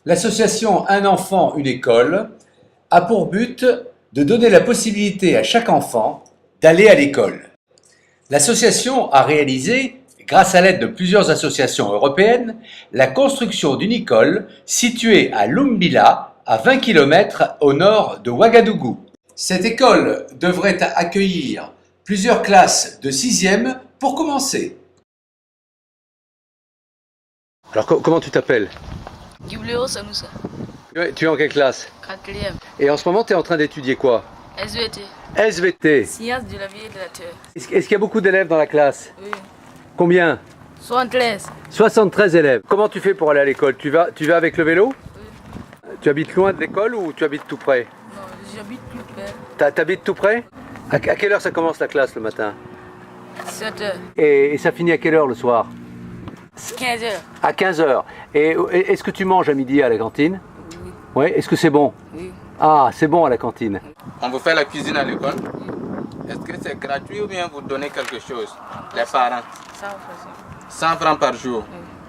L'association Un enfant, une école a pour but de donner la possibilité à chaque enfant d'aller à l'école. L'association a réalisé, grâce à l'aide de plusieurs associations européennes, la construction d'une école située à Lumbila, à 20 km au nord de Ouagadougou. Cette école devrait accueillir plusieurs classes de 6e pour commencer. Alors comment tu t'appelles? Giulio Sanusa, Tu es en quelle classe? 4e. Et en ce moment, tu es en train d'étudier quoi? SVT, SVT. Sciences de la vie et de la terre. Est-ce qu'il y a beaucoup d'élèves dans la classe? Oui. Combien? 73. 73 élèves. Comment tu fais pour aller à l'école? Tu vas avec le vélo? Oui. Tu habites loin de l'école ou tu habites tout près? Non, j'habite plus près. T'habites tout près? À quelle heure ça commence la classe le matin? 7 heures. Et ça finit à quelle heure le soir? 15 heures. À 15 heures. Et est-ce que tu manges à midi à la cantine? Oui. Oui. Est-ce que c'est bon? Oui. Ah, c'est bon à la cantine. On vous fait la cuisine à l'école. Est-ce que c'est gratuit ou bien vous donnez quelque chose? Les parents. 100 francs par jour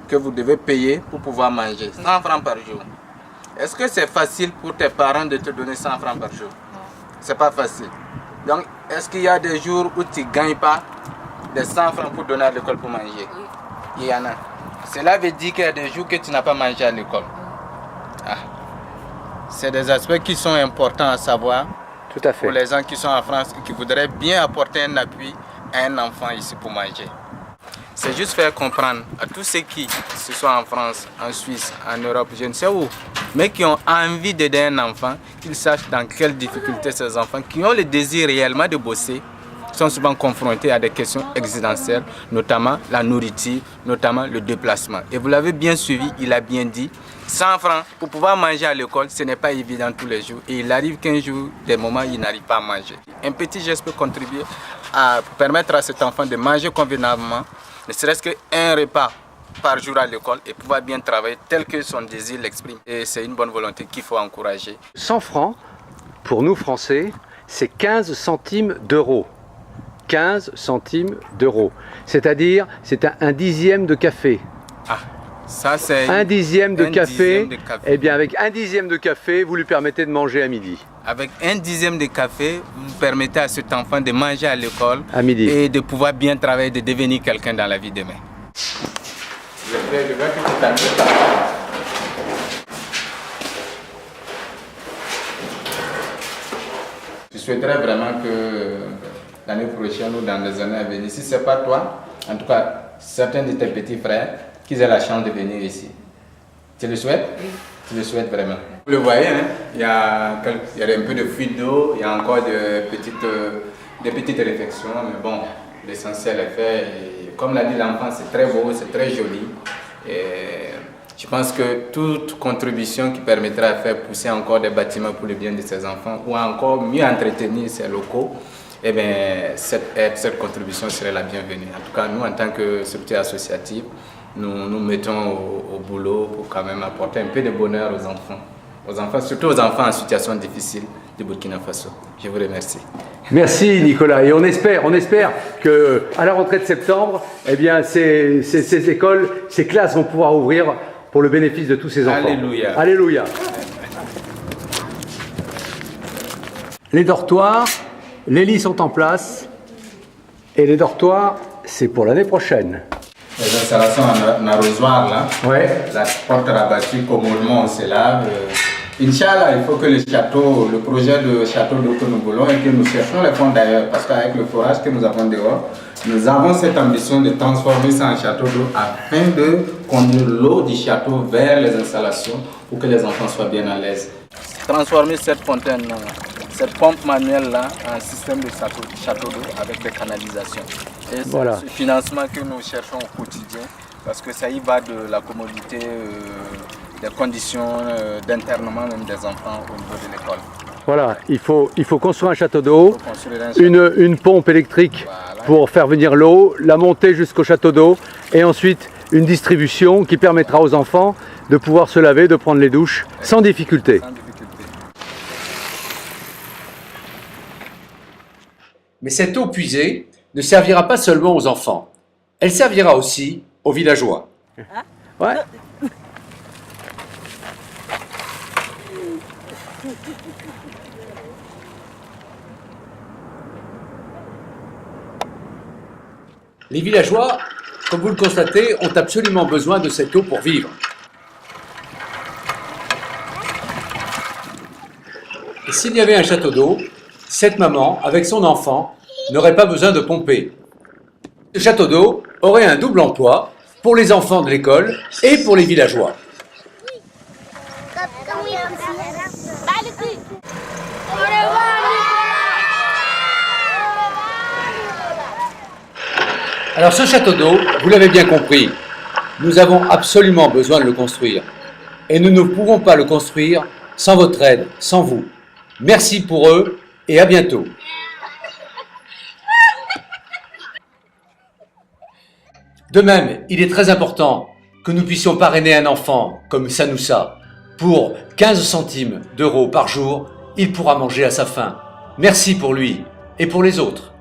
que vous devez payer pour pouvoir manger. 100 francs par jour. Est-ce que c'est facile pour tes parents de te donner 100 francs par jour? C'est pas facile. Donc, est-ce qu'il y a des jours où tu ne gagnes pas des 100 francs pour donner à l'école pour manger? Il y en a. Cela veut dire qu'il y a des jours que tu n'as pas mangé à l'école. Ah. C'est des aspects qui sont importants à savoir. Tout à fait. Pour les gens qui sont en France et qui voudraient bien apporter un appui à un enfant ici pour manger. C'est juste faire comprendre à tous ceux qui, que ce soit en France, en Suisse, en Europe, je ne sais où, mais qui ont envie d'aider un enfant, qu'ils sachent dans quelles difficultés ces enfants, qui ont le désir réellement de bosser, sont souvent confrontés à des questions existentielles, notamment la nourriture, notamment le déplacement. Et vous l'avez bien suivi, il a bien dit, 100 francs pour pouvoir manger à l'école, ce n'est pas évident tous les jours. Et il arrive qu'un jour, des moments, il n'arrive pas à manger. Un petit geste peut contribuer à permettre à cet enfant de manger convenablement, ne serait-ce qu'un repas par jour à l'école et pouvoir bien travailler tel que son désir l'exprime. Et c'est une bonne volonté qu'il faut encourager. 100 francs, pour nous Français, c'est 15 centimes d'euros. 15 centimes d'euros. C'est-à-dire, c'est un dixième de café. Ah, ça c'est... Un dixième de café. Dixième de café. Eh bien, avec un dixième de café, vous lui permettez de manger à midi. Avec un dixième de café, vous permettez à cet enfant de manger à l'école à midi et de pouvoir bien travailler, de devenir quelqu'un dans la vie demain. Je souhaiterais vraiment que l'année prochaine ou dans les années à venir, si ce n'est pas toi, en tout cas certains de tes petits frères, qu'ils aient la chance de venir ici. Tu le souhaites? Oui. Tu le souhaites vraiment? Vous le voyez, hein? il y a un peu de fuite d'eau, il y a encore des petites réflexions, mais bon, l'essentiel est fait. Et comme l'a dit l'enfant, c'est très beau, c'est très joli. Et je pense que toute contribution qui permettra de faire pousser encore des bâtiments pour le bien de ces enfants ou encore mieux entretenir ces locaux, eh bien, cette contribution serait la bienvenue. En tout cas, nous, en tant que structure associative, nous mettons au boulot pour quand même apporter un peu de bonheur aux enfants, surtout aux enfants en situation difficile du Burkina Faso. Je vous remercie. Merci Nicolas, et on espère que à la rentrée de septembre, eh bien, ces écoles, ces classes vont pouvoir ouvrir pour le bénéfice de tous ces enfants. Alléluia. Alléluia. Les dortoirs, les lits sont en place, et les dortoirs, c'est pour l'année prochaine. Les installations en arrosoir là, ouais. La porte rabattue, commodement on se lave. Inch'Allah, il faut que le projet de château d'eau que nous voulons et que nous cherchons les fonds d'ailleurs, parce qu'avec le forage que nous avons dehors, nous avons cette ambition de transformer ça en château d'eau afin de conduire l'eau du château vers les installations pour que les enfants soient bien à l'aise. Transformer cette fontaine, cette pompe manuelle là en système de château d'eau avec des canalisations. Et voilà. C'est ce financement que nous cherchons au quotidien, parce que ça y va de la commodité, des conditions d'internement même des enfants au niveau de l'école. Voilà, il faut construire un château d'eau, une pompe électrique voilà, pour faire venir l'eau, la monter jusqu'au château d'eau et ensuite une distribution qui permettra aux enfants de pouvoir se laver, de prendre les douches sans difficulté. Mais cette eau puisée ne servira pas seulement aux enfants, elle servira aussi aux villageois. Hein? Ouais. Les villageois, comme vous le constatez, ont absolument besoin de cette eau pour vivre. Et s'il y avait un château d'eau, cette maman, avec son enfant, n'aurait pas besoin de pomper. Ce château d'eau aurait un double emploi pour les enfants de l'école et pour les villageois. Alors ce château d'eau, vous l'avez bien compris, nous avons absolument besoin de le construire. Et nous ne pourrons pas le construire sans votre aide, sans vous. Merci pour eux et à bientôt. De même, il est très important que nous puissions parrainer un enfant comme Sanoussa. Pour 15 centimes d'euros par jour, il pourra manger à sa faim. Merci pour lui et pour les autres.